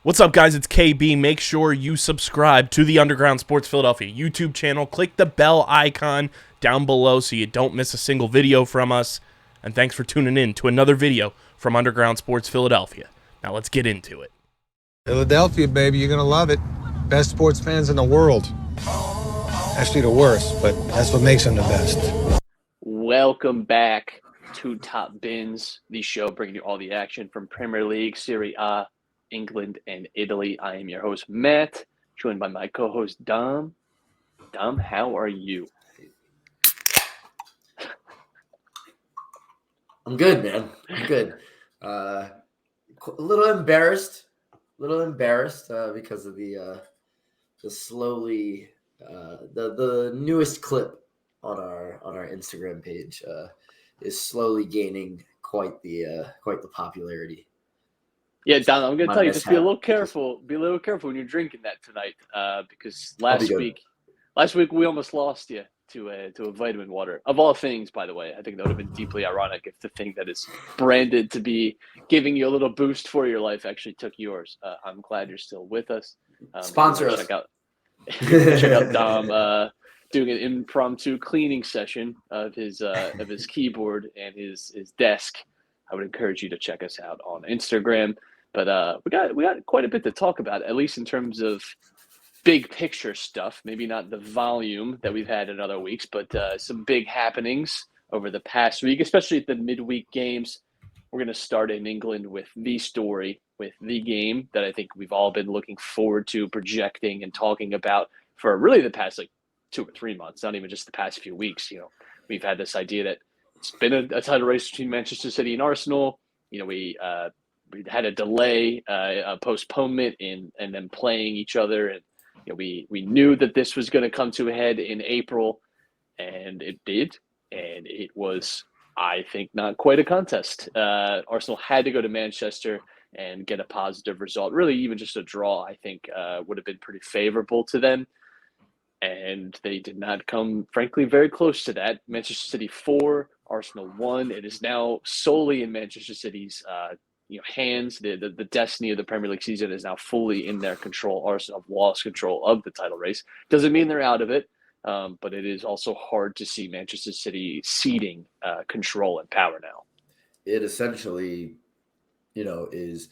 What's up, guys? It's KB. Make sure you subscribe to the Underground Sports Philadelphia YouTube channel. Click the bell icon down below so you don't miss a single video from us. And thanks for tuning in to another video from Underground Sports Philadelphia. Now let's get into it. Philadelphia, baby, you're gonna love it. Best sports fans in the world. Actually, the worst, but that's what makes them the best. Welcome back to Top Bins, the show bringing you all the action from Premier League, Serie A, England, and Italy. I am your host, Matt, joined by my co-host, Dom. Dom, how are you? I'm good, man. I'm good. A little embarrassed because of the newest clip on our Instagram page is slowly gaining quite the popularity. Yeah, Dom, I'm going to tell you, just be a little mishap. careful. Be a little careful when you're drinking that tonight, because last week we almost lost you to a vitamin water. Of all things, by the way, I think that would have been deeply ironic if the thing that is branded to be giving you a little boost for your life actually took yours. I'm glad you're still with us. Sponsor us. Check out Dom doing an impromptu cleaning session of his keyboard and his desk. I would encourage you to check us out on Instagram. But we got quite a bit to talk about, at least in terms of big picture stuff. Maybe not the volume that we've had in other weeks, but some big happenings over the past week, especially at the midweek games. We're going to start in England with the story, with the game that I think we've all been looking forward to, projecting and talking about for really the past 2 or 3 months, not even just the past few weeks. You know, we've had this idea that it's been a title race between Manchester City and Arsenal. You know, we had a delay, a postponement in and then playing each other. And you know, we knew that this was going to come to a head in April, and it did. And it was, I think, not quite a contest. Arsenal had to go to Manchester and get a positive result. Really, even just a draw, I think, would have been pretty favorable to them. And they did not come, frankly, very close to that. Manchester City 4, Arsenal 1. It is now solely in Manchester City's hands. The destiny of the Premier League season is now fully in their control. Arsenal have lost control of the title race. Doesn't mean they're out of it, but it is also hard to see Manchester City ceding control and power now. It essentially, is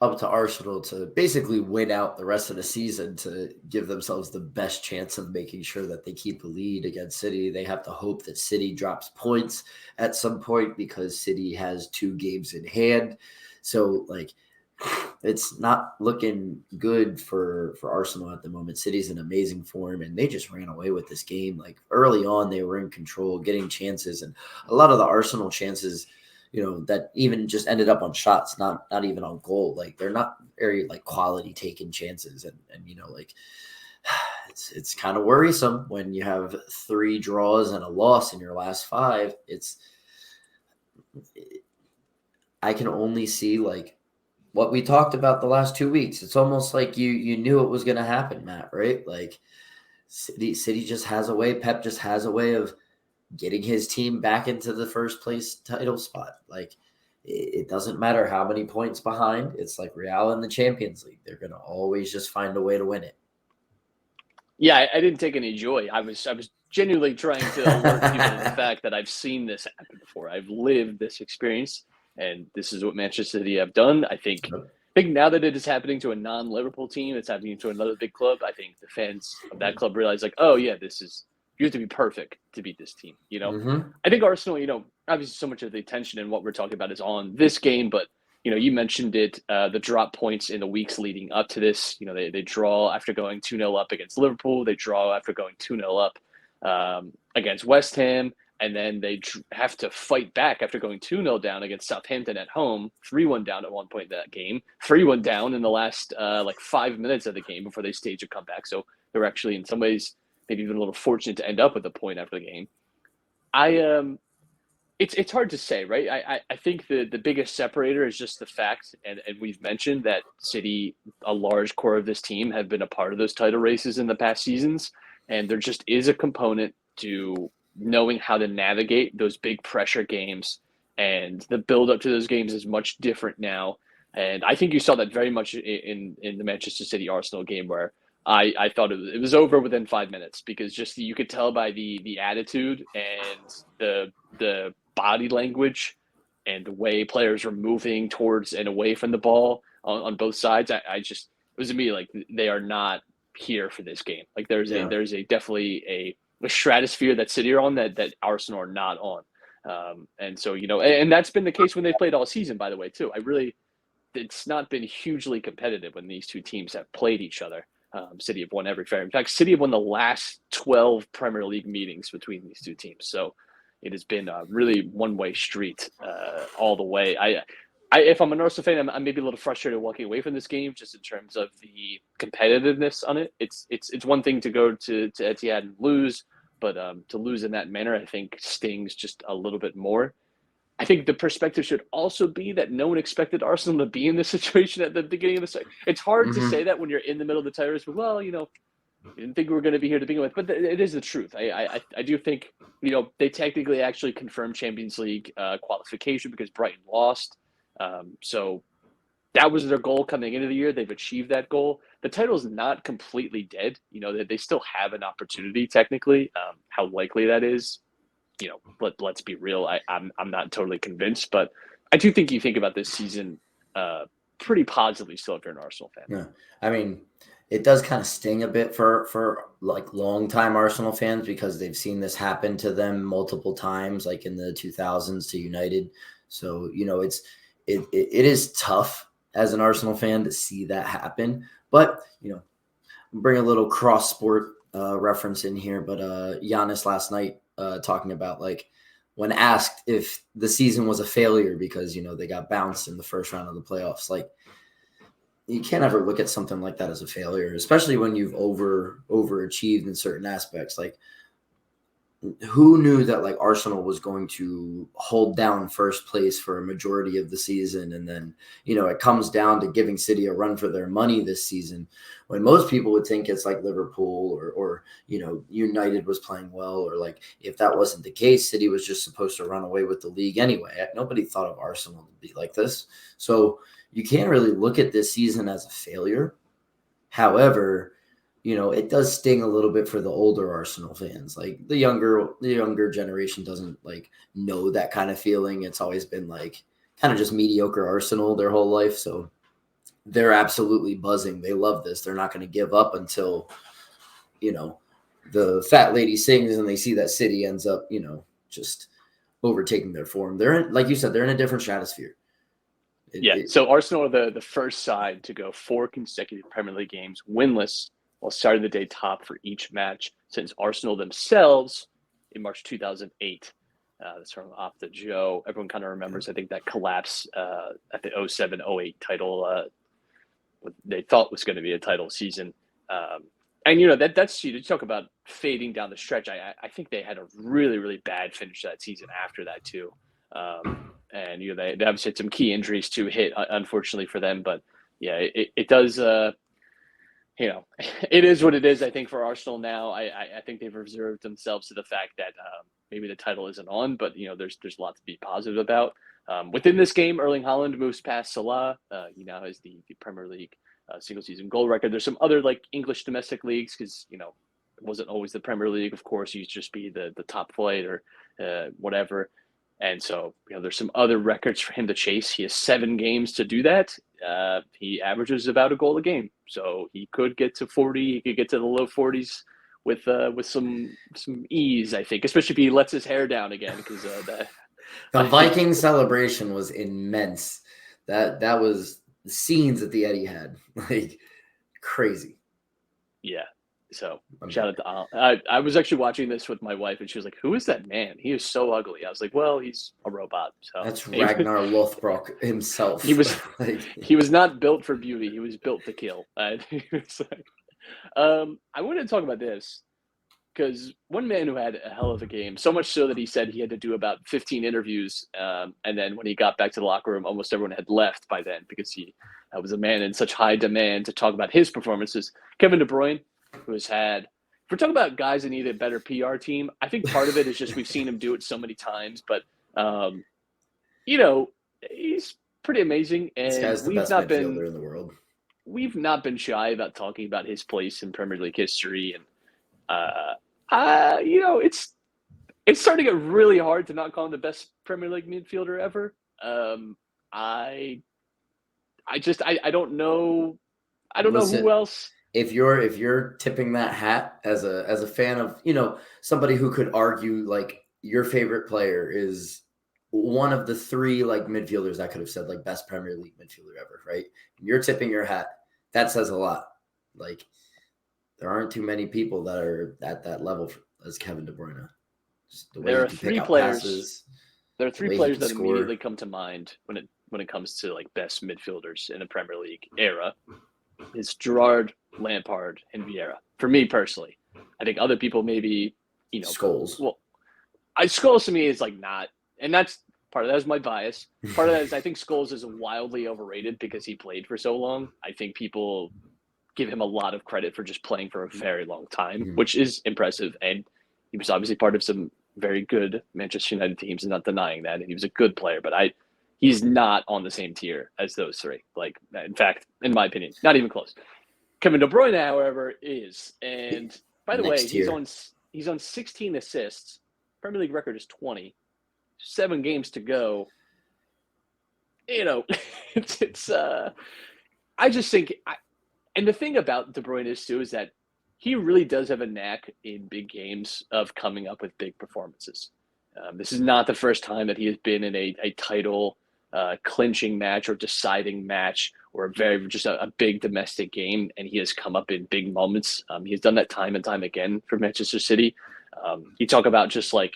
up to Arsenal to basically win out the rest of the season to give themselves the best chance of making sure that they keep the lead against City. They have to hope that City drops points at some point because City has 2 games in hand. So, it's not looking good for Arsenal at the moment. City's in amazing form, and they just ran away with this game. Early on, they were in control, getting chances, and a lot of the Arsenal chances – that even just ended up on shots, not even on goal. They're not very quality taken chances. And it's kind of worrisome when you have 3 draws and a loss in your last 5. I can only see what we talked about the last 2 weeks. It's almost like you knew it was going to happen, Matt, right? City just has a way. Pep just has a way of getting his team back into the first place title spot. It doesn't matter how many points behind. It's like Real in the Champions League. They're going to always just find a way to win it. Yeah, I didn't take any joy. I was genuinely trying to alert people to the fact that I've seen this happen before. I've lived this experience, and this is what Manchester City have done. I think now that it is happening to a non-Liverpool team, it's happening to another big club. I think the fans of that club realize, oh yeah, you have to be perfect to beat this team. Mm-hmm. I think Arsenal, obviously so much of the attention and what we're talking about is on this game, but you mentioned it, the drop points in the weeks leading up to this. They draw after going 2-0 up against Liverpool. They draw after going 2-0 up against West Ham. And then they have to fight back after going 2-0 down against Southampton at home, 3-1 down at one point in that game, 3-1 down in the last 5 minutes of the game before they stage a comeback. So they were actually in some ways maybe even a little fortunate to end up with a point after the game. It's hard to say, right? I think the biggest separator is just the fact, and we've mentioned that City, a large core of this team, have been a part of those title races in the past seasons, and there just is a component to knowing how to navigate those big pressure games, and the build up to those games is much different now And I think you saw that very much in the Manchester City Arsenal game, where I thought it was over within 5 minutes, because just you could tell by the attitude and the body language and the way players were moving towards and away from the ball on both sides. I just, it was to me like they are not here for this game. Like there's a definitely a stratosphere that City are on that Arsenal are not on. And so, and that's been the case when they played all season, by the way, too. It's not been hugely competitive when these two teams have played each other. City have won every fair. In fact, City have won the last 12 Premier League meetings between these two teams. So it has been a really one-way street all the way. If I'm an Arsenal fan, I'm maybe a little frustrated walking away from this game, just in terms of the competitiveness on it. It's one thing to go to Etihad and lose, but to lose in that manner, I think stings just a little bit more. I think the perspective should also be that no one expected Arsenal to be in this situation at the beginning of the season. It's hard to say that when you're in the middle of the titles, but well, didn't think we were going to be here to begin with. But it is the truth. I do think, they technically actually confirmed Champions League qualification because Brighton lost. So that was their goal coming into the year. They've achieved that goal. The title is not completely dead. They still have an opportunity technically. How likely that is, let's be real. I'm not totally convinced, but I do think you think about this season pretty positively still if you're an Arsenal fan. Yeah. I mean, it does kind of sting a bit for like longtime Arsenal fans, because they've seen this happen to them multiple times, like in the 2000s to United. So, it is tough as an Arsenal fan to see that happen. But, bring a little cross sport reference in here. But Giannis last night talking about, like, when asked if the season was a failure because, they got bounced in the first round of the playoffs, like, you can't ever look at something like that as a failure, especially when you've overachieved in certain aspects. Like, who knew that like Arsenal was going to hold down first place for a majority of the season? And then, it comes down to giving City a run for their money this season, when most people would think it's like Liverpool or United was playing well, or like if that wasn't the case, City was just supposed to run away with the league anyway. Nobody thought of Arsenal to be like this. So you can't really look at this season as a failure. However, it does sting a little bit for the older Arsenal fans. Like the younger generation doesn't like know that kind of feeling. It's always been like kind of just mediocre Arsenal their whole life. So they're absolutely buzzing. They love this. They're not going to give up until, the fat lady sings and they see that City ends up, just overtaking their form. They're in, like you said, they're in a different stratosphere. So Arsenal are the first side to go 4 consecutive Premier League games winless, while starting the day top for each match since Arsenal themselves in March 2008. That's from Off the Joe. Everyone kind of remembers, I think, that collapse at the 07-08 title. What they thought was going to be a title season. And, that's, you talk about fading down the stretch. I think they had a really, really bad finish to that season after that, too. And, they obviously had some key injuries to hit, unfortunately for them. But, yeah, it does it is what it is, I think, for Arsenal now. I think they've reserved themselves to the fact that maybe the title isn't on, but, there's a lot to be positive about. Within this game, Erling Haaland moves past Salah. He now has the Premier League single-season goal record. There's some other, like, English domestic leagues because, it wasn't always the Premier League. Of course, you used to just be the top flight or whatever. And so, there's some other records for him to chase. He has 7 games to do that. He averages about a goal a game. So he could get to 40. He could get to the low 40s with some ease, I think, especially if he lets his hair down again. Because the Viking celebration was immense. That was the scenes that the Etihad, like crazy. Yeah. So shout out to Al. I was actually watching this with my wife, and she was like, "Who is that man? He is so ugly." I was like, "Well, he's a robot." So that's Ragnar Lothbrok himself. He was not built for beauty. He was built to kill. I wanted to talk about this because one man who had a hell of a game, so much so that he said he had to do about 15 interviews, and then when he got back to the locker room, almost everyone had left by then because he was a man in such high demand to talk about his performances. Kevin De Bruyne, who has had, if we're talking about guys that need a better PR team, I think part of it is just we've seen him do it so many times, but he's pretty amazing. This And guy's the best midfielder in the world. we've not been shy about talking about his place in Premier League history. And, it's starting to get really hard to not call him the best Premier League midfielder ever. I don't know. I don't know who else. If you're tipping that hat as a fan of, somebody who could argue like your favorite player is one of the three like midfielders that could have said like best Premier League midfielder ever, right? You're tipping your hat. That says a lot. Like there aren't too many people that are at that level as Kevin De Bruyne. Just the way There he are can three pick out players. passes, There are the three way he players can that score. immediately come to mind when it comes to like best midfielders in the Premier League era. It's Gerrard, Lampard, and Vieira. For me personally, I think other people maybe Scholes. Well, Scholes to me is like not, and that's part of that is my bias. Part of that is I think Scholes is wildly overrated because he played for so long. I think people give him a lot of credit for just playing for a very long time, which is impressive. And he was obviously part of some very good Manchester United teams, and not denying that. And he was a good player, but he's not on the same tier as those three. Like, in fact, in my opinion, not even close. Kevin De Bruyne, however, is. And by the way, he's on 16 assists. Premier League record is 20. 7 games to go. I just think and the thing about De Bruyne is too is that he really does have a knack in big games of coming up with big performances. This is not the first time that he has been in a title clinching match or deciding match or a big domestic game, and he has come up in big moments. He has done that time and time again for Manchester City. You talk about just like,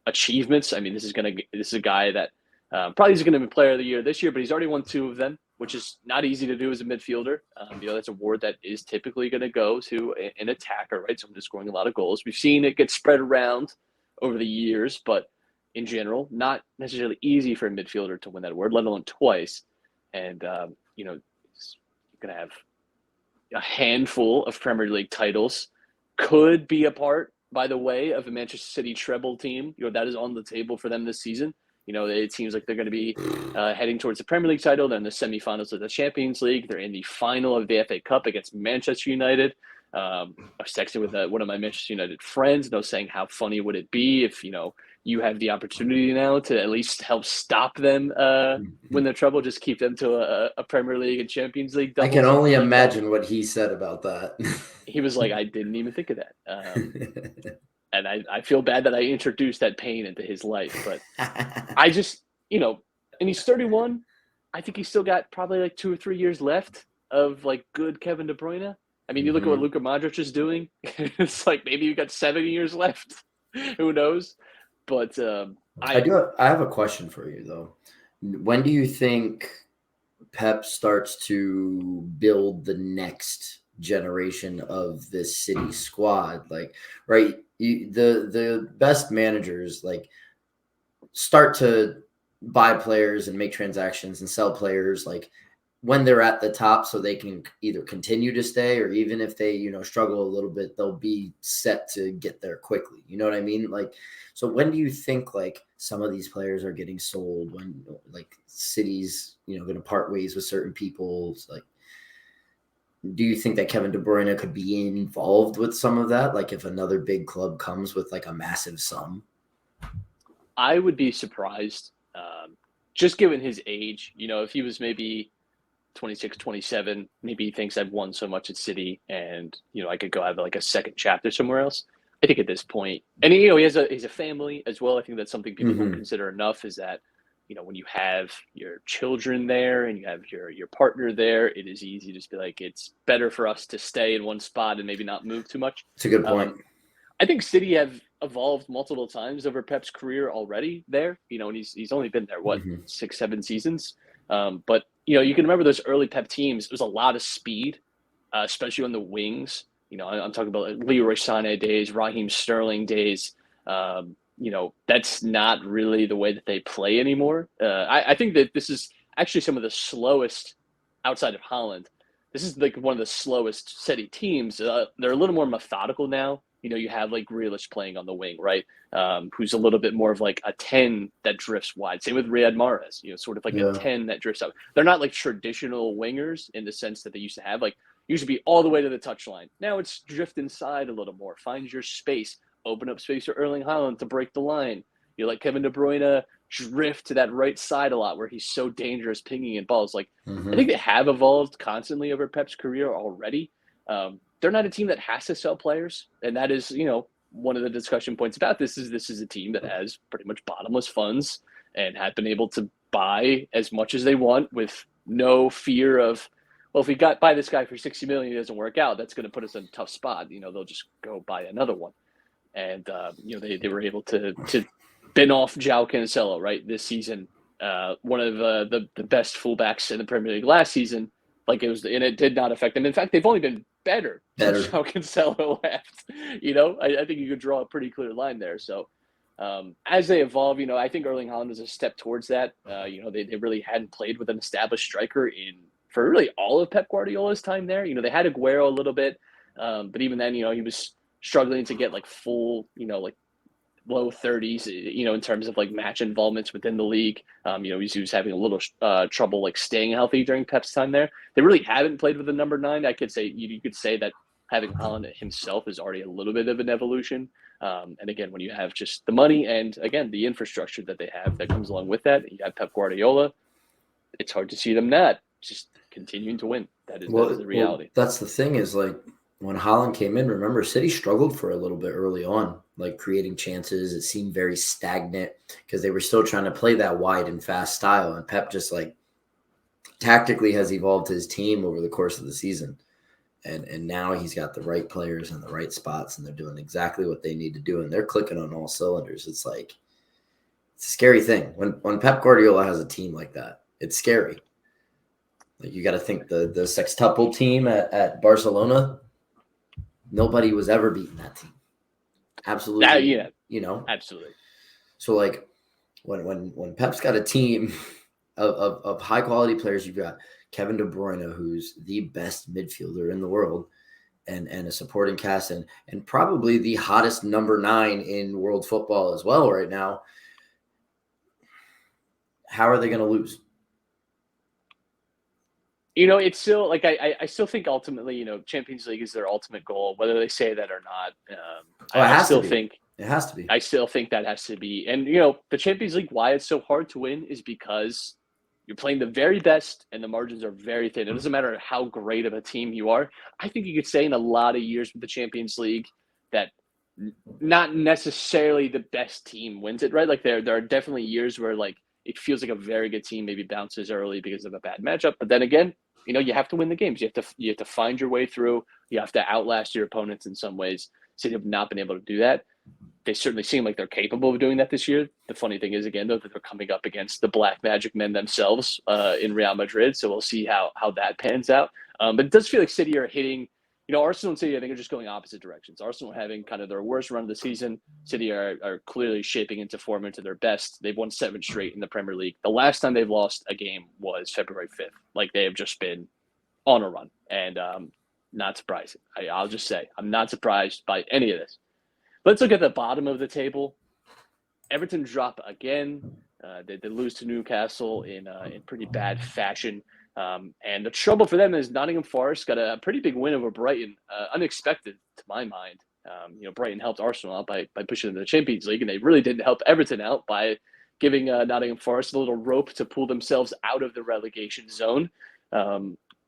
achievements. I mean, this is a guy that probably is going to be Player of the Year this year, but he's already won 2 of them, which is not easy to do as a midfielder. That's a award that is typically going to go to an attacker, right? Someone who's scoring a lot of goals. We've seen it get spread around over the years, but in general, not necessarily easy for a midfielder to win that award, let alone twice. And, he's going to have a handful of Premier League titles. Could be a part, by the way, of a Manchester City treble team. That is on the table for them this season. It seems like they're going to be heading towards the Premier League title. They're in the semifinals of the Champions League. They're in the final of the FA Cup against Manchester United. I was texting with one of my Manchester United friends, and I was saying how funny would it be if, you have the opportunity now to at least help stop them win their trouble, just keep them to a Premier League and Champions League double. I can only imagine what he said about that. He was like, I didn't even think of that. And I feel bad that I introduced that pain into his life. But I just, and he's 31. I think he's still got probably like 2 or 3 years left of like good Kevin De Bruyne. I mean, you look at what Luka Modric is doing. It's like maybe you got 7 years left. Who knows? But I have a question for you, though. When do you think Pep starts to build the next generation of this City squad? Like, right, the best managers like start to buy players and make transactions and sell players like when they're at the top, so they can either continue to stay, or even if they struggle a little bit, they'll be set to get there quickly. You know what I mean? Like, so when do you think like some of these players are getting sold? When like City's going to part ways with certain people? Like, do you think that Kevin De Bruyne could be involved with some of that? Like if another big club comes with like a massive sum? I would be surprised, just given his age. If he was maybe 26, 27, maybe he thinks I've won so much at City and, I could go have like a second chapter somewhere else. I think at this point, and he has a family as well. I think that's something people don't consider enough, is that, when you have your children there and you have your partner there, it is easy to just be like, it's better for us to stay in one spot and maybe not move too much. It's a good point. I think City have evolved multiple times over Pep's career already there, and he's only been there, 6, 7 seasons. But, you can remember those early Pep teams. It was a lot of speed, especially on the wings. I'm talking about Leroy Sané days, Raheem Sterling days. That's not really the way that they play anymore. I think that this is actually some of the slowest outside of Holland. This is like one of the slowest City teams. They're a little more methodical now. you have like Grealish playing on the wing, right? Who's a little bit more of like a 10 that drifts wide. Same with Riyad Mahrez, sort of like a 10 that drifts out. They're not like traditional wingers in the sense that they used to have. Like, used to be all the way to the touchline. Now it's drift inside a little more. Find your space. Open up space for Erling Haaland to break the line. You let Kevin De Bruyne drift to that right side a lot where he's so dangerous pinging in balls. Like, I think they have evolved constantly over Pep's career already. They're not a team that has to sell players. And that is, one of the discussion points about this is a team that has pretty much bottomless funds and have been able to buy as much as they want with no fear of, well, if we buy this guy for $60 million, it doesn't work out, that's going to put us in a tough spot. They'll just go buy another one. And, they were able to bin off João Cancelo, right, this season. One of the best fullbacks in the Premier League last season. And it did not affect them. In fact, they've only been better since João Cancelo left. I think you could draw a pretty clear line there. So as they evolve, I think Erling Haaland is a step towards that. They really hadn't played with an established striker for really all of Pep Guardiola's time there. They had Aguero a little bit, but even then, he was struggling to get like full, like low 30s, in terms of like match involvements within the league. He was having a little trouble like staying healthy during Pep's time there. They really haven't played with a number 9. I could say you could say that having Haaland himself is already a little bit of an evolution. And again, when you have just the money and again the infrastructure that they have that comes along with that, you have Pep Guardiola. It's hard to see them not just continuing to win. That is the reality. That's the thing is like when Haaland came in, remember City struggled for a little bit early on, like creating chances. It seemed very stagnant because they were still trying to play that wide and fast style. And Pep just like tactically has evolved his team over the course of the season. And now he's got the right players in the right spots and they're doing exactly what they need to do. And they're clicking on all cylinders. It's a scary thing. When Pep Guardiola has a team like that, it's scary. Like you got to think the sextuple team at Barcelona, nobody was ever beating that team. Absolutely. Absolutely. So like when Pep's got a team of high quality players, you've got Kevin De Bruyne, who's the best midfielder in the world, and a supporting cast and probably the hottest number 9 in world football as well right now. How are they going to lose? It's still like I still think ultimately, Champions League is their ultimate goal, whether they say that or not. I still think it has to be. I still think that has to be. And the Champions League, why it's so hard to win is because you're playing the very best and the margins are very thin. It doesn't matter how great of a team you are. I think you could say in a lot of years with the Champions League that not necessarily the best team wins it, right? Like there are definitely years where like it feels like a very good team maybe bounces early because of a bad matchup. But then again, you have to win the games. You have to find your way through. You have to outlast your opponents in some ways. City have not been able to do that. They certainly seem like they're capable of doing that this year. The funny thing is, again, though, that they're coming up against the Black Magic Men themselves in Real Madrid. So we'll see how that pans out. But it does feel like City are hitting, Arsenal and City, I think, are just going opposite directions. Arsenal having kind of their worst run of the season. City are clearly shaping into form into their best. They've won 7 straight in the Premier League. The last time they've lost a game was February 5th. Like they have just been on a run. And not surprising. I'll just say, I'm not surprised by any of this. Let's look at the bottom of the table. Everton drop again. They lose to Newcastle in pretty bad fashion. And the trouble for them is Nottingham Forest got a pretty big win over Brighton, unexpected to my mind. Brighton helped Arsenal out by pushing into the Champions League, and they really didn't help Everton out by giving Nottingham Forest a little rope to pull themselves out of the relegation zone.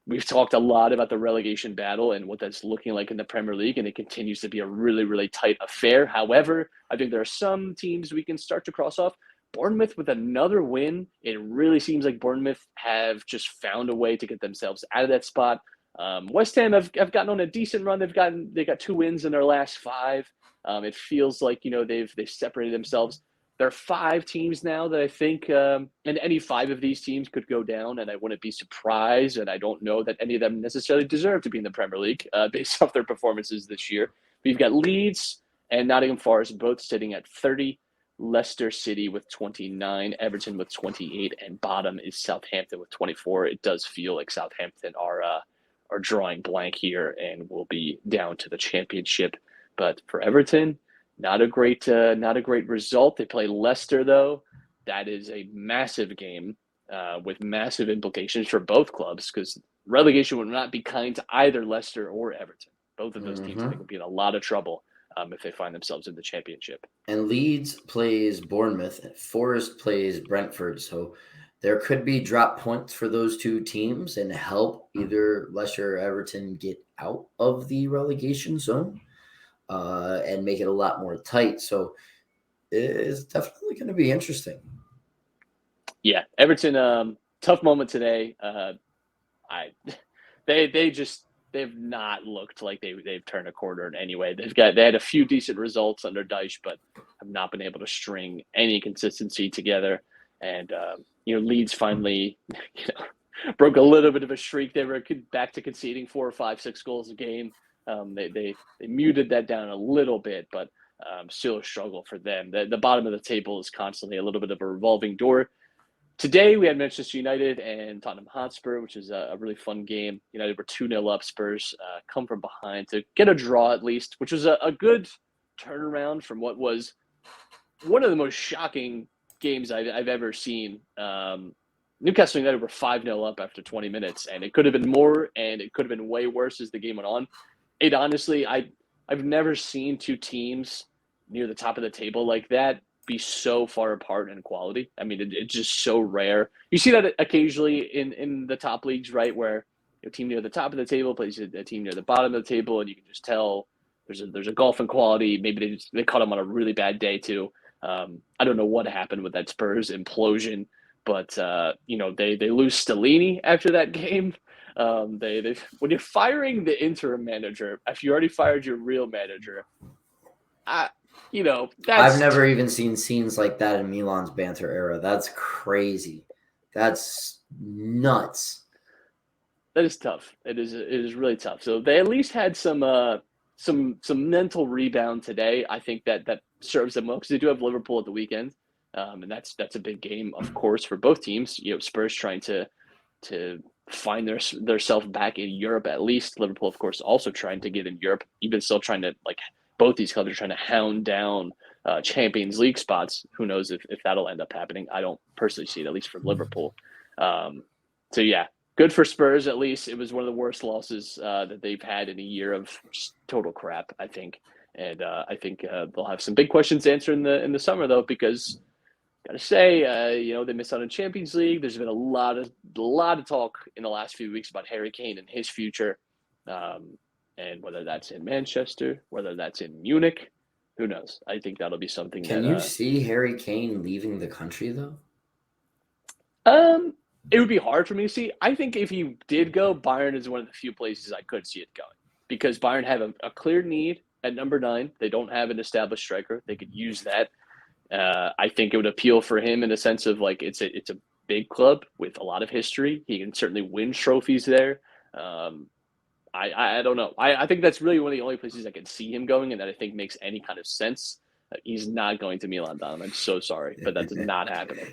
We've talked a lot about the relegation battle and what that's looking like in the Premier League, and it continues to be a really, really tight affair. However, I think there are some teams we can start to cross off. Bournemouth with another win. It really seems like Bournemouth have just found a way to get themselves out of that spot. West Ham have gotten on a decent run. They got 2 wins in their last 5. It feels like they've separated themselves. There are 5 teams now that I think, and any 5 of these teams could go down, and I wouldn't be surprised. And I don't know that any of them necessarily deserve to be in the Premier League based off their performances this year. We've got Leeds and Nottingham Forest both sitting at 30. Leicester City with 29, Everton with 28, and bottom is Southampton with 24. It does feel like Southampton are drawing blank here and will be down to the Championship. But for Everton, not a great result. They play Leicester though. That is a massive game with massive implications for both clubs because relegation would not be kind to either Leicester or Everton. Both of those teams I think will be in a lot of trouble if they find themselves in the championship. And Leeds plays Bournemouth, and Forest plays Brentford. So there could be drop points for those two teams and help either Leicester or Everton get out of the relegation zone and make it a lot more tight. So it's definitely going to be interesting. Yeah, Everton, tough moment today. They've not looked like they've turned a corner in any way. They had a few decent results under Dyche, but have not been able to string any consistency together. And Leeds finally broke a little bit of a streak. They were back to conceding 4 or 5, 6 goals a game. They muted that down a little bit, but still a struggle for them. The bottom of the table is constantly a little bit of a revolving door. Today, we had Manchester United and Tottenham Hotspur, which is a really fun game. United were 2-0 up. Spurs come from behind to get a draw at least, which was a good turnaround from what was one of the most shocking games I've ever seen. Newcastle United were 5-0 up after 20 minutes, and it could have been more, and it could have been way worse as the game went on. It honestly, I've never seen two teams near the top of the table like that be so far apart in quality. I mean, it's just so rare. You see that occasionally in the top leagues, right, where a team near the top of the table plays a team near the bottom of the table, and you can just tell there's a gulf in quality. Maybe they caught them on a really bad day too. I don't know what happened with that Spurs implosion, but they lose Stellini after that game. They when you're firing the interim manager, if you already fired your real manager, I've never even seen scenes like that in Milan's banter era. That's crazy. That's nuts. That is tough. It is really tough. So they at least had some mental rebound today. I think that serves them well because they do have Liverpool at the weekend, and that's a big game, of course, for both teams. Spurs trying to find their self back in Europe at least. Liverpool, of course, also trying to get in Europe, even still trying to both these clubs are trying to hound down Champions League spots. Who knows if that'll end up happening? I don't personally see it, at least for Liverpool. So yeah, good for Spurs. At least it was one of the worst losses that they've had in a year of total crap, I think. And I think they'll have some big questions to answer in the summer though, because gotta say, they missed out on Champions League. There's been a lot of talk in the last few weeks about Harry Kane and his future. And whether that's in Manchester, whether that's in Munich, who knows? I think that'll be something. Can you see Harry Kane leaving the country though? It would be hard for me to see. I think if he did go, Bayern is one of the few places I could see it going because Bayern have a clear need at number 9. They don't have an established striker. They could use that. I think it would appeal for him in a sense of it's a big club with a lot of history. He can certainly win trophies there. I don't know. I think that's really one of the only places I can see him going and that I think makes any kind of sense. He's not going to Milan, Dom. I'm so sorry, but that's not happening.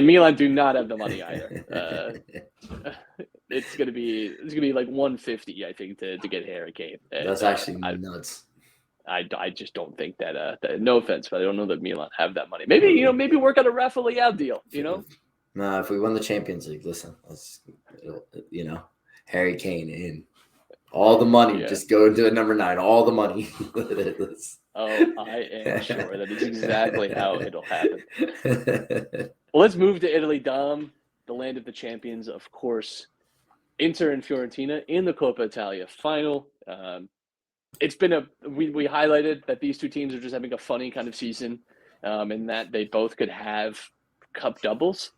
Milan do not have the money either. It's gonna be like 150, I think, to get Harry Kane. That's actually nuts. I just don't think that. No offense, but I don't know that Milan have that money. Maybe work out a Rafa Leao deal. No, if we won the Champions League, listen, let's Harry Kane in all the money. Yeah. Just go into a number 9. All the money. I am sure that is exactly how it'll happen. Well, let's move to Italy, Dom, the land of the champions, of course. Inter and Fiorentina in the Coppa Italia final. It's been we highlighted that these two teams are just having a funny kind of season, in that they both could have cup doubles.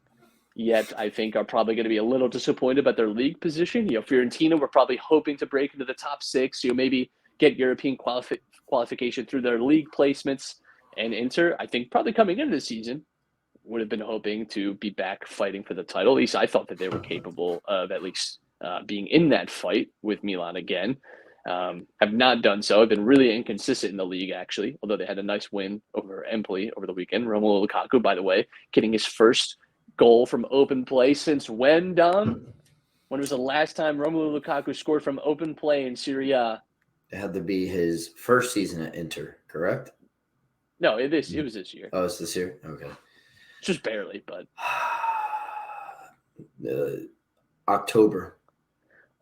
Yet I think are probably going to be a little disappointed about their league position. Fiorentina were probably hoping to break into the top 6. Maybe get European qualification through their league placements. And Inter, I think, probably coming into the season, would have been hoping to be back fighting for the title. At least I thought that they were capable of at least being in that fight with Milan again. Have not done so. Have been really inconsistent in the league, actually, although they had a nice win over Empoli over the weekend. Romelu Lukaku, by the way, getting his first goal from open play since when, Dom? When was the last time Romelu Lukaku scored from open play in Serie A? It had to be his first season at Inter, correct? No, it was this year. Oh, it's this year? Okay. Just barely, but October.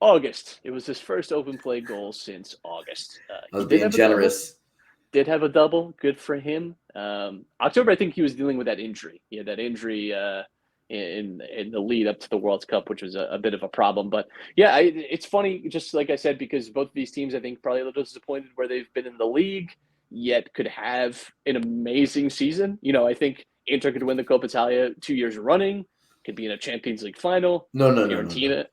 August. It was his first open play goal since August. I was being generous. Did have a double. Good for him. October, I think he was dealing with that injury. He had that injury in the lead up to the World Cup, which was a bit of a problem. But yeah, it's funny, just like I said, because both of these teams, I think, probably a little disappointed where they've been in the league, yet could have an amazing season. I think Inter could win the Coppa Italia 2 years running, could be in a Champions League final. No. Fiorentina.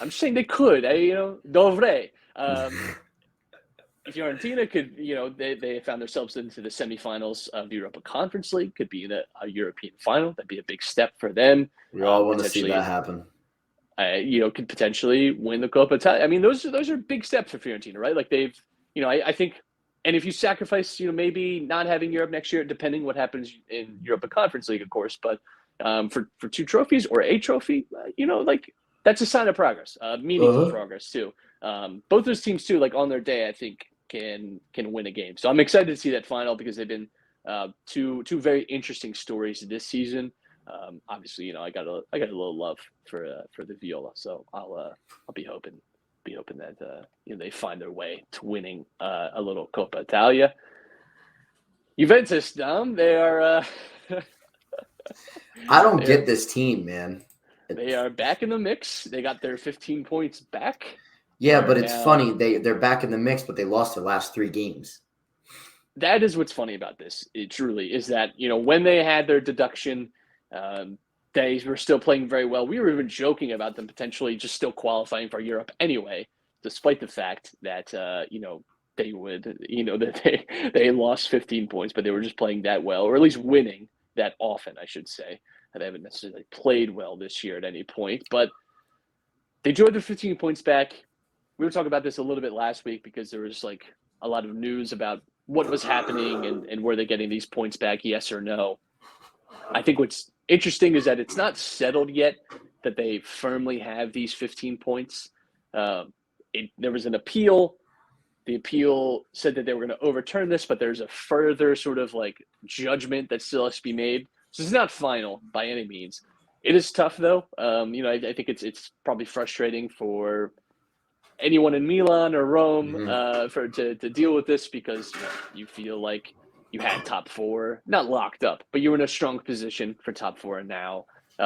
I'm just saying they could. Dovrei. Fiorentina could, they found themselves into the semifinals of the Europa Conference League, could be in a European final. That'd be a big step for them. We all want to see that happen. Could potentially win the Coppa Italia. I mean, those are big steps for Fiorentina, right? Like they've, I think, and if you sacrifice, maybe not having Europe next year, depending what happens in Europa Conference League, of course, but for 2 trophies or a trophy, like that's a sign of progress, meaningful progress too. Both those teams too, like on their day, I think can win a game. So I'm excited to see that final because they've been two very interesting stories this season. Obviously, I got a little love for the Viola, so I'll be hoping that they find their way to winning a little Coppa Italia. Juventus, Dom, they are. I don't get this team, man. They are back in the mix. They got their 15 points back. Yeah, but it's funny. They're back in the mix, but they lost their last 3 games. That is what's funny about this. It truly is that, when they had their deduction, they were still playing very well. We were even joking about them potentially just still qualifying for Europe anyway, despite the fact that, they would, that they lost 15 points, but they were just playing that well, or at least winning that often, I should say. They haven't necessarily played well this year at any point, but they drew their 15 points back. We were talking about this a little bit last week because there was like a lot of news about what was happening and were they getting these points back, yes or no. I think what's interesting is that it's not settled yet that they firmly have these 15 points. There was an appeal. The appeal said that they were going to overturn this, but there's a further sort of like judgment that still has to be made. So it's not final by any means. It is tough though. I think it's probably frustrating for anyone in Milan or Rome to deal with this because you feel like you had top 4, not locked up, but you were in a strong position for top 4, and now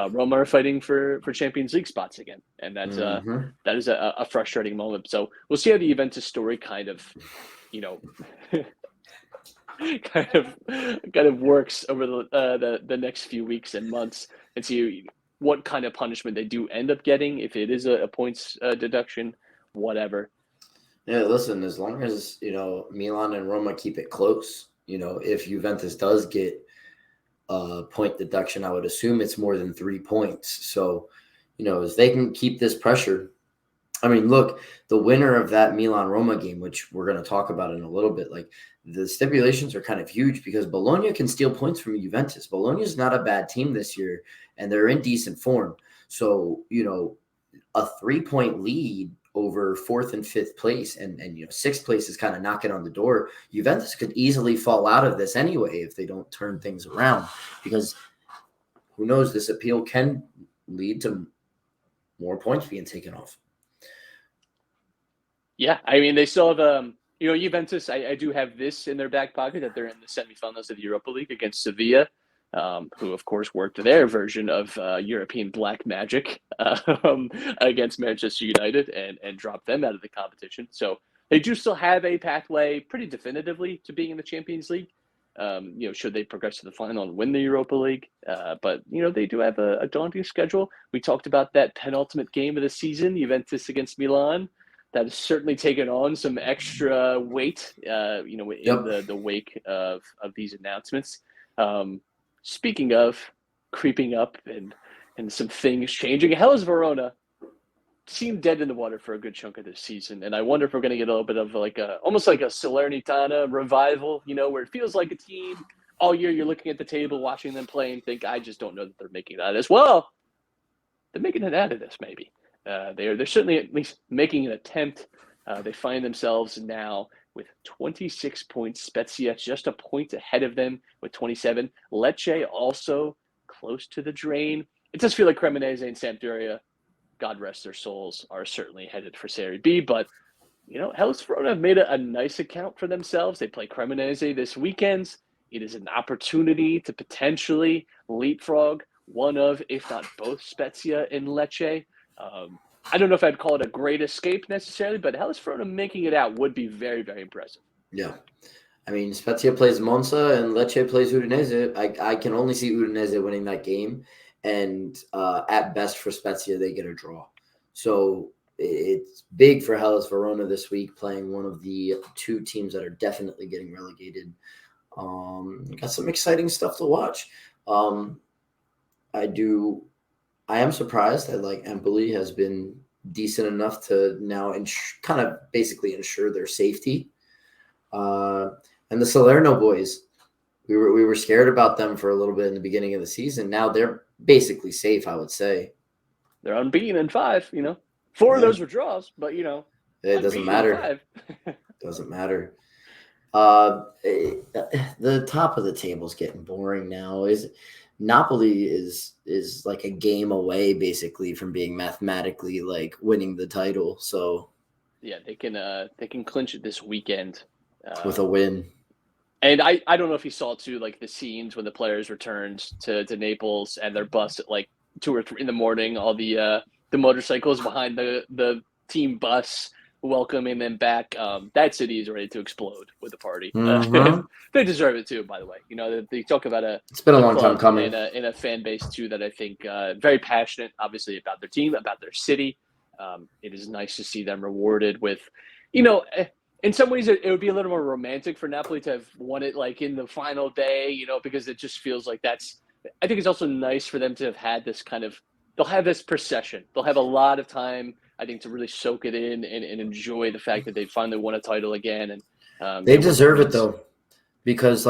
Roma are fighting for Champions League spots again, and that's that is a frustrating moment. So we'll see how the Juventus story kind of works over the next few weeks and months, and see what kind of punishment they do end up getting if it is a points deduction, whatever. Yeah, listen, as long as Milan and Roma keep it close, if Juventus does get a point deduction, I would assume it's more than 3 points. So, as they can keep this pressure. I mean, look, the winner of that Milan-Roma game, which we're going to talk about in a little bit, like the stipulations are kind of huge because Bologna can steal points from Juventus. Bologna is not a bad team this year, and they're in decent form. So, a 3-point lead over 4th and 5th place, and 6th place is kind of knocking on the door. Juventus could easily fall out of this anyway if they don't turn things around, because who knows, this appeal can lead to more points being taken off. Yeah, I mean, they still have, Juventus, I do have this in their back pocket that they're in the semifinals of the Europa League against Sevilla, who, of course, worked their version of European black magic against Manchester United and dropped them out of the competition. So they do still have a pathway pretty definitively to being in the Champions League, should they progress to the final and win the Europa League. But, they do have a daunting schedule. We talked about that penultimate game of the season, Juventus against Milan. That has certainly taken on some extra weight, in the wake of these announcements. Speaking of creeping up and some things changing, Hellas Verona seemed dead in the water for a good chunk of this season. And I wonder if we're going to get a little bit of almost like a Salernitana revival, where it feels like a team all year you're looking at the table, watching them play and think, I just don't know that they're making it out of this. Well, they're making it out of this maybe. They're certainly at least making an attempt They find themselves now with 26 points. Spezia just a point ahead of them with 27. Lecce also close to the drain. It does feel like Cremonese and Sampdoria, God rest their souls, are certainly headed for Serie B. But, Hellas Verona have made a nice account for themselves. They play Cremonese this weekend. It is an opportunity to potentially leapfrog one of, if not both, Spezia and Lecce. I don't know if I'd call it a great escape necessarily, but Hellas Verona making it out would be very, very impressive. Yeah. I mean, Spezia plays Monza and Lecce plays Udinese. I can only see Udinese winning that game. And at best for Spezia, they get a draw. So it's big for Hellas Verona this week, playing one of the two teams that are definitely getting relegated. Got some exciting stuff to watch. I am surprised that Empoli has been decent enough to now kind of basically ensure their safety. And the Salerno boys, we were scared about them for a little bit in the beginning of the season. Now they're basically safe, I would say. They're unbeaten in 5, Four of those were draws, but, it doesn't matter. Doesn't matter. The top of the table is getting boring now. Napoli is like a game away basically from being mathematically winning the title. So yeah, they can clinch it this weekend with a win. And I don't know if you saw too, the scenes when the players returned to Naples and their bus at 2 or 3 in the morning, all the motorcycles behind the team bus welcoming them back. That city is ready to explode with the party. Mm-hmm. They deserve it too, by the way. They talk about it's been a long time coming in a fan base too that I think very passionate, obviously, about their team, about their city. It is nice to see them rewarded with, in some ways it would be a little more romantic for Napoli to have won it in the final day, because it just feels like I think it's also nice for them to have had this they'll have this procession. They'll have a lot of time, I think, to really soak it in and enjoy the fact that they finally won a title again. And they deserve it though, because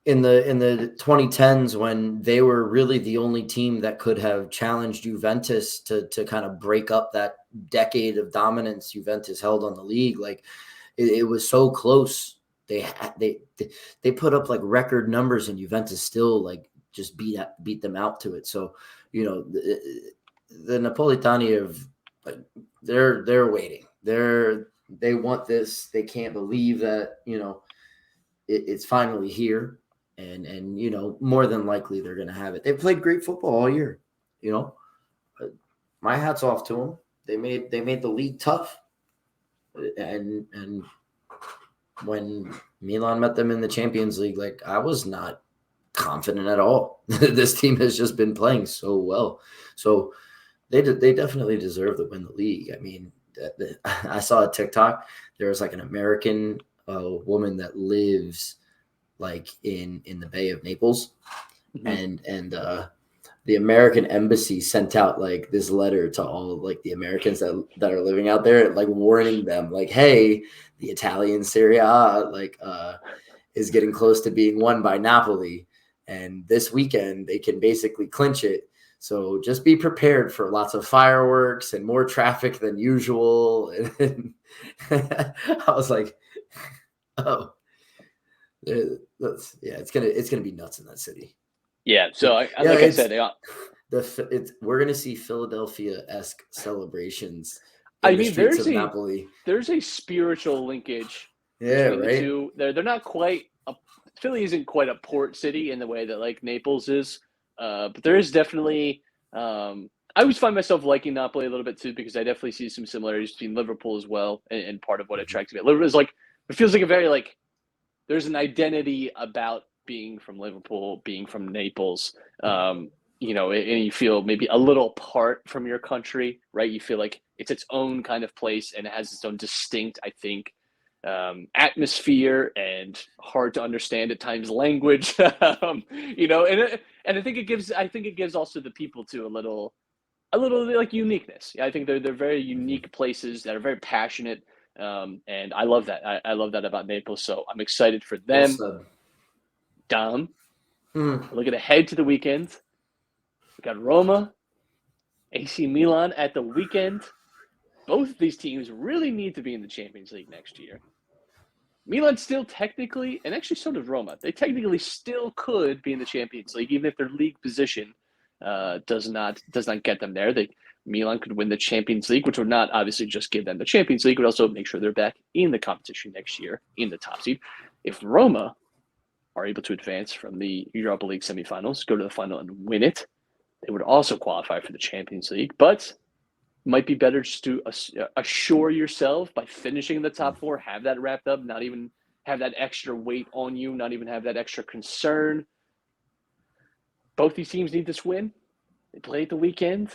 in the 2010s when they were really the only team that could have challenged Juventus to kind of break up that decade of dominance Juventus held on the league, it was so close. They put up record numbers and Juventus still just beat them out to it. So the Napolitani they're waiting. They want this. They can't believe that it's finally here, and more than likely they're going to have it. They've played great football all year. My hat's off to them. They made the league tough, and when Milan met them in the Champions League, I was not confident at all. This team has just been playing so well. So they definitely deserve to win the league. I mean, I saw a TikTok. There was an American woman that lives in the Bay of Naples, mm-hmm. and the American embassy sent out this letter to all the Americans that are living out there, warning them hey, the Italian Serie A is getting close to being won by Napoli, and this weekend they can basically clinch it. So just be prepared for lots of fireworks and more traffic than usual. And I was like, oh, it's gonna be nuts in that city. Yeah. So I said, we're gonna see Philadelphia-esque celebrations. There's a spiritual linkage. Yeah, between right. The two. They're not quite. Philly isn't quite a port city in the way that Naples is. But there is definitely I always find myself liking Napoli a little bit too, because I definitely see some similarities between Liverpool as well, and part of what attracts me. Liverpool is it feels like a very there's an identity about being from Liverpool, being from Naples, and you feel maybe a little apart from your country, right? You feel like it's its own kind of place and it has its own distinct, I think, atmosphere and hard to understand at times language, and I think it gives also the people too a little uniqueness. I think they're very unique places that are very passionate, and I love that. I love that about Naples. So I'm excited for them. Dom, looking ahead to the weekend, we got Roma, AC Milan at the weekend. both of these teams really need to be in the Champions League next year. Milan still technically, and actually so does Roma, they technically still could be in the Champions League, even if their league position does not get them there. Milan could win the Champions League, which would not obviously just give them the Champions League, but also make sure they're back in the competition next year in the top seed. If Roma are able to advance from the Europa League semifinals, go to the final and win it, they would also qualify for the Champions League. But it might be better just to assure yourself by finishing in the top four, have that wrapped up, not even have that extra weight on you, not even have that extra concern. Both these teams need this win. They play at the weekend.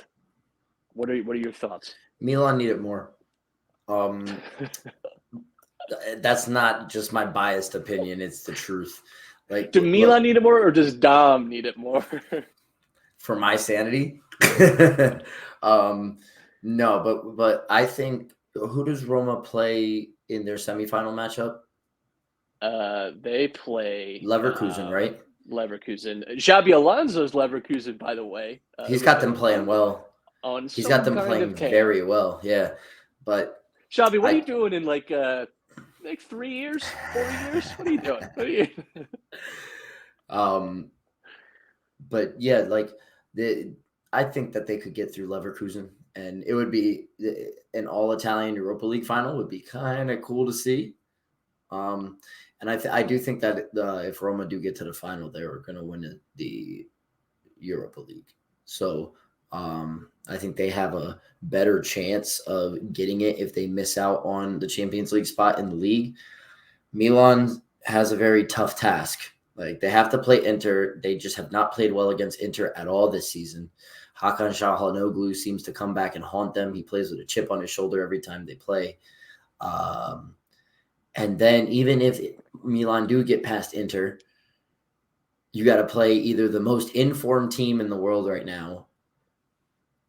What are your thoughts? Milan need it more. That's not just my biased opinion; it's the truth. Like, do Milan need it more, or does Dom need it more? For my sanity, no. But I think, who does Roma play in their semifinal matchup? They play Leverkusen, right? Leverkusen. Xabi Alonso's Leverkusen, by the way. He's got them playing well. He's got them playing very well, yeah. But Xabi, what are you doing in like 3 years, 4 years? What are you doing? But yeah, like I think that they could get through Leverkusen, and it would be an all-Italian Europa League final would be kind of cool to see. And I do think that if Roma do get to the final, they're going to win the Europa League. So I think they have a better chance of getting it if they miss out on the Champions League spot in the league. Milan has a very tough task. Like, they have to play Inter. They just have not played well against Inter at all this season. Hakan Çalhanoğlu seems to come back and haunt them. He plays with a chip on his shoulder every time they play. And then even if Milan do get past Inter, you got to play either the most informed team in the world right now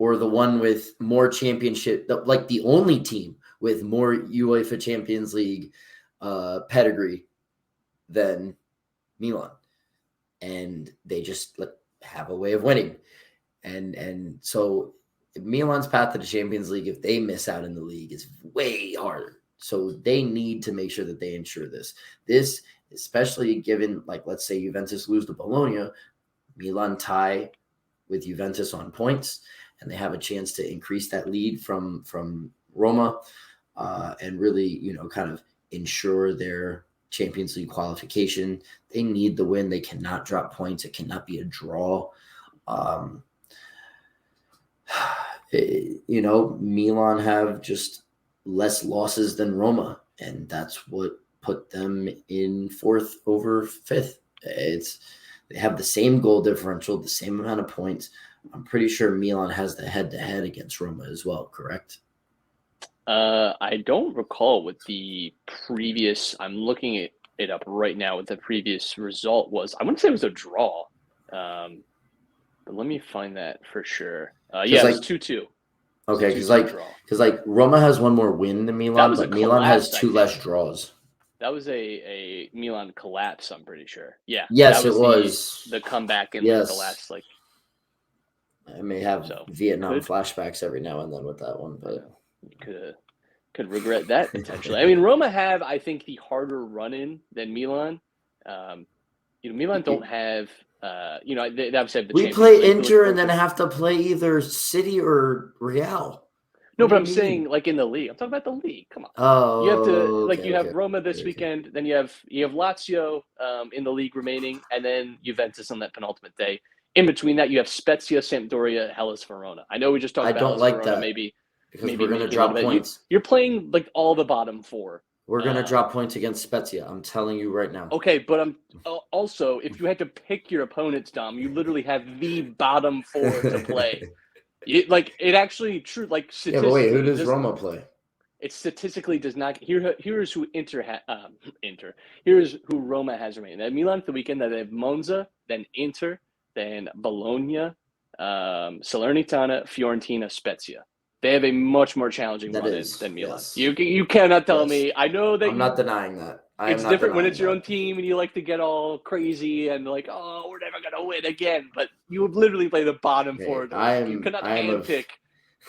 or the one with more championship, like the only team with more UEFA Champions League pedigree than Milan. And they just have a way of winning. And so Milan's path to the Champions League, if they miss out in the league, is way harder. So they need to make sure that they ensure this. This, especially given, like, let's say Juventus lose to Bologna, Milan tie with Juventus on points, and they have a chance to increase that lead from Roma and really, kind of ensure their Champions League qualification. They need the win. They cannot drop points. It cannot be a draw. Milan have just less losses than Roma, and that's what put them in fourth over fifth. They have the same goal differential, the same amount of points. I'm pretty sure Milan has the head-to-head against Roma as well, correct? I don't recall what the previous – I'm looking it up right now what the previous result was. I wouldn't say it was a draw, but let me find that for sure. Yeah, it was 2-2. Okay, because Roma has one more win than Milan, but Milan has two less draws. That was a Milan collapse, I'm pretty sure. Yeah. Yes, it was. The comeback in the last, I may have Vietnam flashbacks every now and then with that one, but you could regret that potentially. I mean, Roma have, I think, the harder run-in than Milan. Milan don't have, they obviously have the we play Inter and then have to play either City or Real. No, but I'm saying in the league. I'm talking about the league. Come on. Oh, you have to you have Roma this weekend, then you have Lazio in the league remaining, and then Juventus on that penultimate day. In between that, you have Spezia, Sampdoria, Hellas Verona. I know we just talked about Hellas Verona. That maybe we're going to drop points. You're playing all the bottom four. We're going to drop points against Spezia. I'm telling you right now. Okay, but I'm also, if you had to pick your opponents, Dom, you literally have the bottom four to play. It actually true. Statistically, yeah, but wait, who does Roma play? It statistically does not. Here's who Here's who Roma has remaining. They have Milan the weekend. Then they have Monza, then Inter, then Bologna, Salernitana, Fiorentina, Spezia. They have a much more challenging run than Milan. Yes. You cannot tell me. I know that. I'm not denying that. It's different when it's your own team and you like to get all crazy and we're never gonna win again. But you would literally play the bottom four. You cannot handpick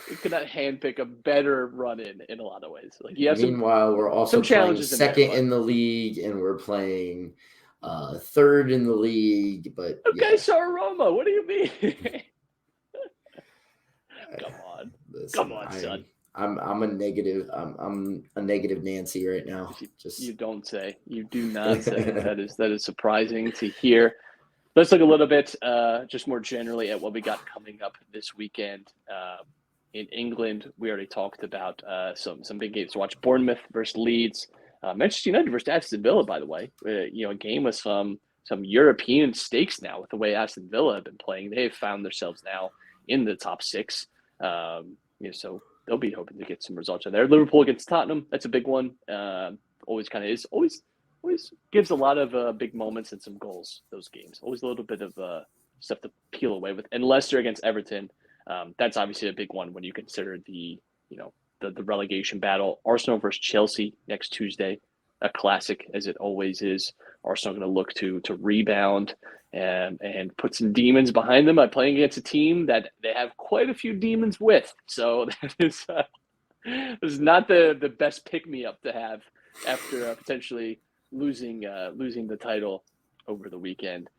You could not handpick a better run in a lot of ways. Like you have Meanwhile, we're also some playing challenges second in there, in the league, and we're playing third in the league. But okay, so Roma, what do you mean? Come on, son. I'm a negative. I'm a negative Nancy right now. You don't say. You do not say. That is surprising to hear. Let's look a little bit, just more generally, at what we got coming up this weekend. In England, we already talked about some big games to watch. Bournemouth versus Leeds, Manchester United versus Aston Villa. By the way, a game with some European stakes now with the way Aston Villa have been playing. They've found themselves now in the top six. So they'll be hoping to get some results in there. Liverpool against Tottenham, that's a big one. Always gives a lot of big moments and some goals. Those games, always a little bit of stuff to peel away with. And Leicester against Everton, that's obviously a big one when you consider the relegation battle. Arsenal versus Chelsea next Tuesday, a classic as it always is. Arsenal going to look to rebound and put some demons behind them by playing against a team that they have quite a few demons with. So that is not the best pick-me-up to have after potentially losing the title over the weekend.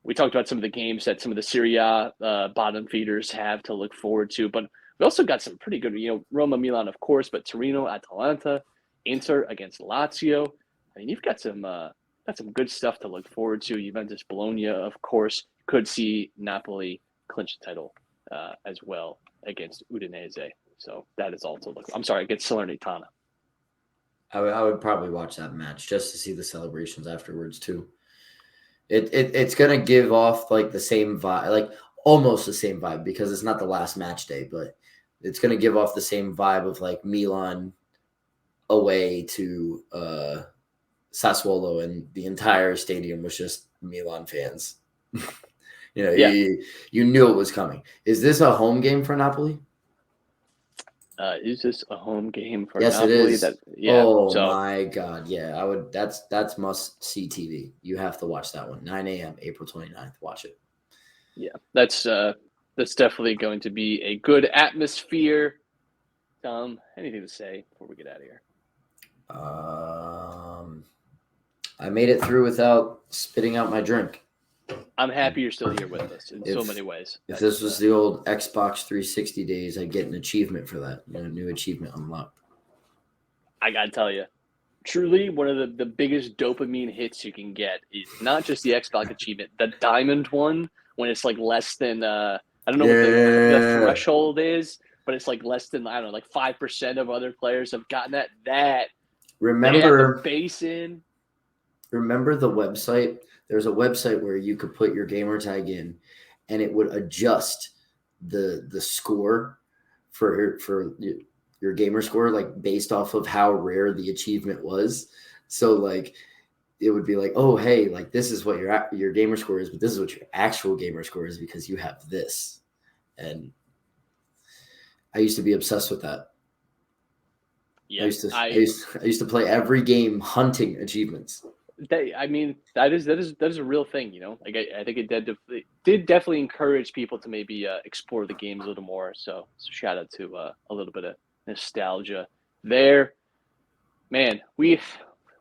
We talked about some of the games that some of the Serie A bottom feeders have to look forward to, but we also got some pretty good, Roma, Milan, of course, but Torino, Atalanta, Inter against Lazio. I mean, you've got some good stuff to look forward to. Juventus, Bologna, of course, could see Napoli clinch the title as well against Udinese. So that is all to look. I'm sorry, against Salernitana. I would probably watch that match just to see the celebrations afterwards too. It's gonna give off like the same vibe, like almost the same vibe, because it's not the last match day, but it's gonna give off the same vibe of like Milan away to Sassuolo, and the entire stadium was just Milan fans. Yeah. You knew it was coming. Is this a home game for Napoli? Is this a home game for Yes, Napoli? it is. Oh my God. Yeah, I would. That's must see TV. You have to watch that one. 9 a.m. April 29th. Watch it. Yeah, that's definitely going to be a good atmosphere. Tom, anything to say before we get out of here? I made it through without spitting out my drink. I'm happy you're still here with us in so many ways. If this was the old Xbox 360 days, I'd get an achievement for that. A new achievement unlocked. I gotta tell you, truly one of the biggest dopamine hits you can get is not just the Xbox achievement, the diamond one, when it's like less than I don't know what the threshold is, but it's like less than, I don't know, like 5% of other players have gotten that. Remember the base in. Remember the website? There's a website where you could put your gamer tag in, and it would adjust the score for your gamer score, like based off of how rare the achievement was. So like it would be like, oh hey, like this is what your gamer score is, but this is what your actual gamer score is because you have this. And I used to be obsessed with that. Yeah, I used to play every game hunting achievements. That is a real thing, Like I think it did definitely encourage people to maybe explore the games a little more. So shout out to a little bit of nostalgia there. Man, we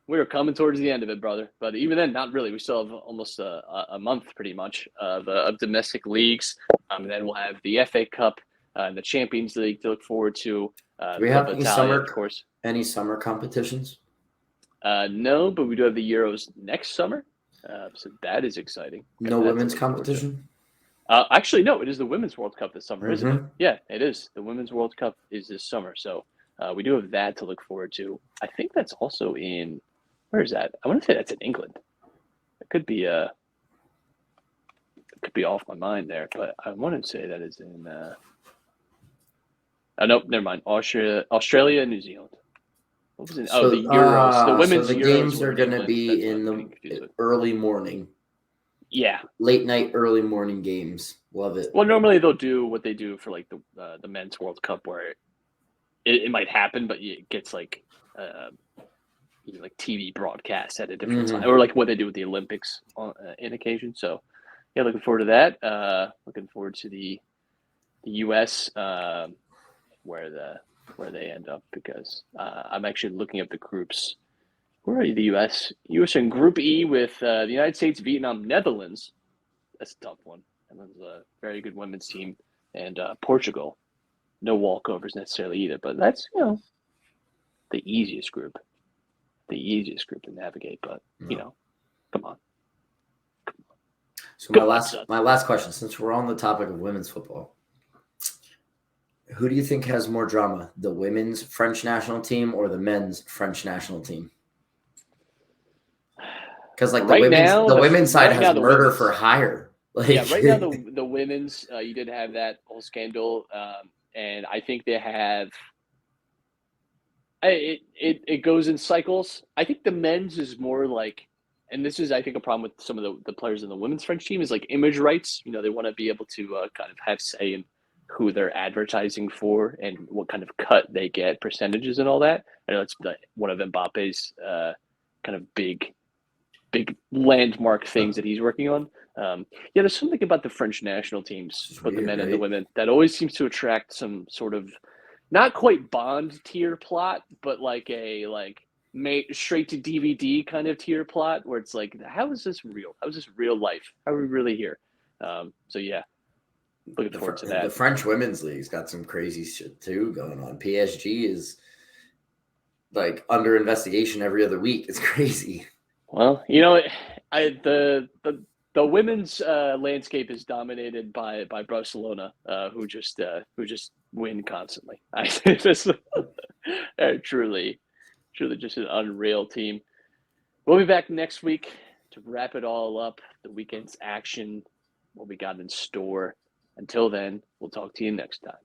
were coming towards the end of it, brother. But even then, not really. We still have almost a month, pretty much, of domestic leagues. And then we'll have the FA Cup and the Champions League to look forward to. Do we have any any summer competitions? No, but we do have the Euros next summer, so that is exciting. No women's competition? Actually, no, it is the Women's World Cup this summer, isn't it? Yeah, it is. The Women's World Cup is this summer, so we do have that to look forward to. I think that's also in – where is that? I want to say that's in England. It could be off my mind there, but I want to say that is in nope, never mind. Australia and New Zealand. What was it? So, the Euros. The women's so the Euros games are going to be in the early morning. Yeah. Late night, early morning games. Love it. Well, normally they'll do what they do for like the men's World Cup, where it might happen, but it gets like like TV broadcast at a different time, or like what they do with the Olympics in occasion. So yeah, looking forward to that. Looking forward to the U.S. where they end up, because I'm actually looking at the groups. Where are the U.S.? U.S. in Group E with the United States, Vietnam, Netherlands. That's a tough one. Netherlands is a very good women's team, and Portugal. No walkovers necessarily either, but that's the easiest group to navigate. But come on. So my last question, since we're on the topic of women's football, who do you think has more drama, the women's French national team or the men's French national team? Because like the women's side has murder for hire. Right now the women's you did have that whole scandal, and I think they have. It goes in cycles. I think the men's is more like, and this is I think a problem with some of the players in the women's French team is like image rights. They want to be able to kind of have say in who they're advertising for and what kind of cut they get, percentages and all that. I know it's one of Mbappe's kind of big landmark things that he's working on. There's something about the French national teams, both the men and the women, that always seems to attract some sort of not quite Bond tier plot, but like a straight to DVD kind of tier plot where it's like, how is this real? How is this real life? How are we really here? Looking forward to that. The French women's league's got some crazy shit too going on. PSG is like under investigation every other week. It's crazy. Well, the women's landscape is dominated by Barcelona, who just win constantly. I think this truly just an unreal team. We'll be back next week to wrap it all up, the weekend's action, what we got in store. Until then, we'll talk to you next time.